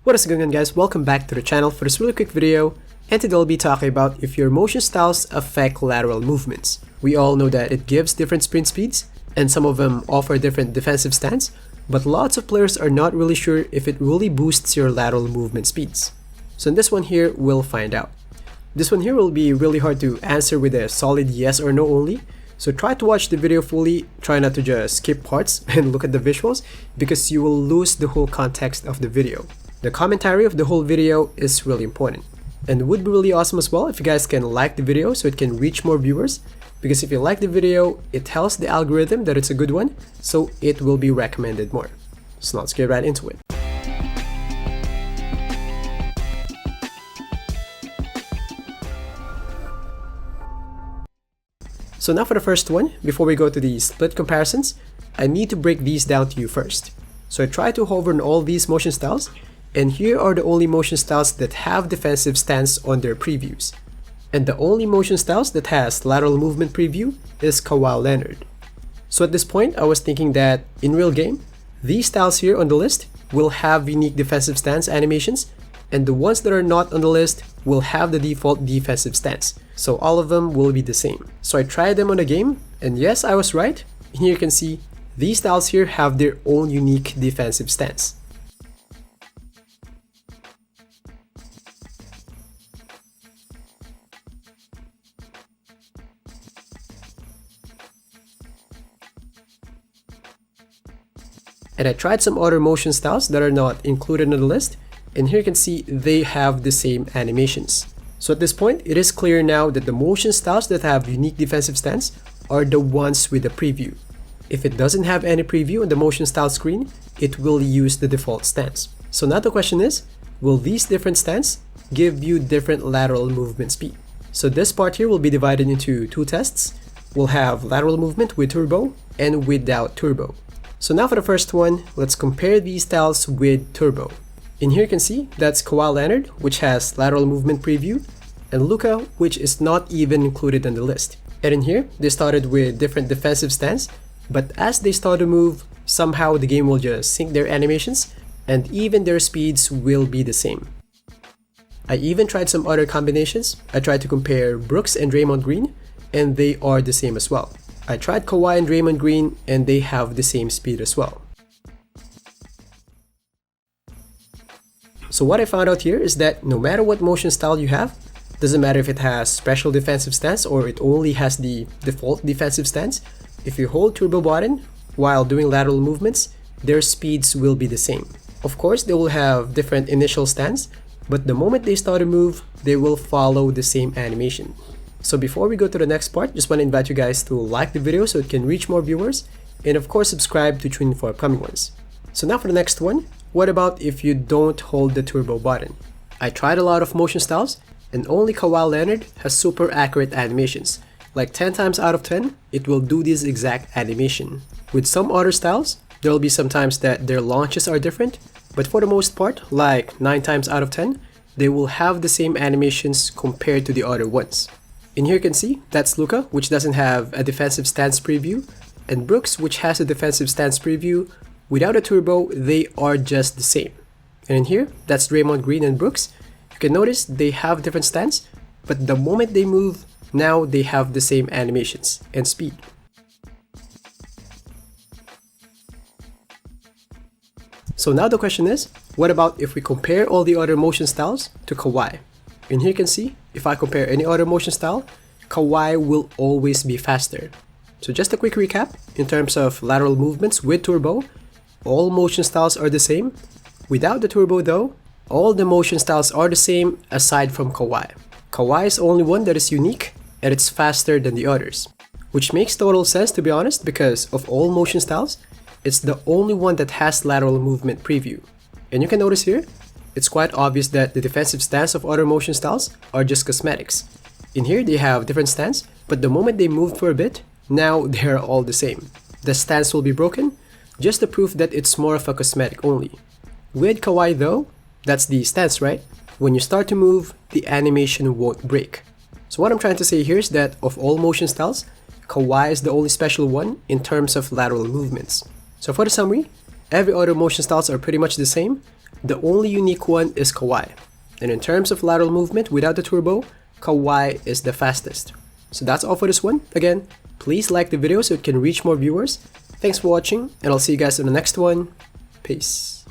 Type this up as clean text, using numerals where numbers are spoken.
What is going on, guys? Welcome back to the channel for this really quick video, and today I'll be talking about if your motion styles affect lateral movements. We all know that it gives different sprint speeds and some of them offer different defensive stance, but lots of players are not really sure if it really boosts your lateral movement speeds. So in this one here, we'll find out. This one here will be really hard to answer with a solid yes or no only, so try to watch the video fully, try not to just skip parts and look at the visuals because you will lose the whole context of the video. The commentary of the whole video is really important, and it would be really awesome as well if you guys can like the video so it can reach more viewers, because if you like the video, it tells the algorithm that it's a good one, so it will be recommended more. So let's get right into it. So now for the first one, before we go to the split comparisons, I need to break these down to you first. So I try to hover on all these motion styles, and here are the only motion styles that have defensive stance on their previews. And the only motion styles that has lateral movement preview is Kawhi Leonard. So at this point, I was thinking that in real game, these styles here on the list will have unique defensive stance animations, and the ones that are not on the list will have the default defensive stance. So all of them will be the same. So I tried them on the game, and yes, I was right. And here you can see these styles here have their own unique defensive stance. And I tried some other motion styles that are not included on the list, and here you can see they have the same animations. So at this point, it is clear now that the motion styles that have unique defensive stance are the ones with the preview. If it doesn't have any preview on the motion style screen, it will use the default stance. So now the question is, will these different stance give you different lateral movement speed? So this part here will be divided into two tests. We'll have lateral movement with turbo and without turbo. So now for the first one, let's compare these styles with turbo. In here you can see that's Kawhi Leonard, which has lateral movement preview, and Luka, which is not even included on the list. And in here, they started with different defensive stance, but as they start to move, somehow the game will just sync their animations, and even their speeds will be the same. I even tried some other combinations. I tried to compare Brooks and Draymond Green, and they are the same as well. I tried Kawhi and Draymond Green, and they have the same speed as well. So what I found out here is that no matter what motion style you have, doesn't matter if it has special defensive stance or it only has the default defensive stance, if you hold turbo button while doing lateral movements, their speeds will be the same. Of course, they will have different initial stance, but the moment they start to move, they will follow the same animation. So before we go to the next part, just want to invite you guys to like the video so it can reach more viewers, and of course subscribe to tune in for upcoming ones. So now for the next one, what about if you don't hold the turbo button? I tried a lot of motion styles, and only Kawhi Leonard has super accurate animations. Like 10 times out of 10, it will do this exact animation. With some other styles, there will be some times that their launches are different, but for the most part, like 9 times out of 10, they will have the same animations compared to the other ones. In here you can see, that's Luka, which doesn't have a defensive stance preview, and Brooks, which has a defensive stance preview. Without a turbo, they are just the same. And in here, that's Draymond Green and Brooks. You can notice they have different stance, but the moment they move, now they have the same animations and speed. So now the question is, what about if we compare all the other motion styles to Kawhi? And here you can see, if I compare any other motion style, Kawhi will always be faster. So just a quick recap, in terms of lateral movements with turbo, all motion styles are the same. Without the turbo though, all the motion styles are the same aside from Kawhi. Kawhi is the only one that is unique, and it's faster than the others. Which makes total sense, to be honest, because of all motion styles, it's the only one that has lateral movement preview. And you can notice here, it's quite obvious that the defensive stance of other motion styles are just cosmetics. In here they have different stance, but the moment they move for a bit, now they're all the same. The stance will be broken, just the proof that it's more of a cosmetic only. With Kawhi though, that's the stance, right? When you start to move, the animation won't break. So what I'm trying to say here is that of all motion styles, Kawhi is the only special one in terms of lateral movements. So for the summary, every other motion styles are pretty much the same, The only unique one is Kawaii. And in terms of lateral movement without the turbo, Kawaii is the fastest. So that's all for this one. Again, please like the video so it can reach more viewers. Thanks for watching, and I'll see you guys in the next one. Peace.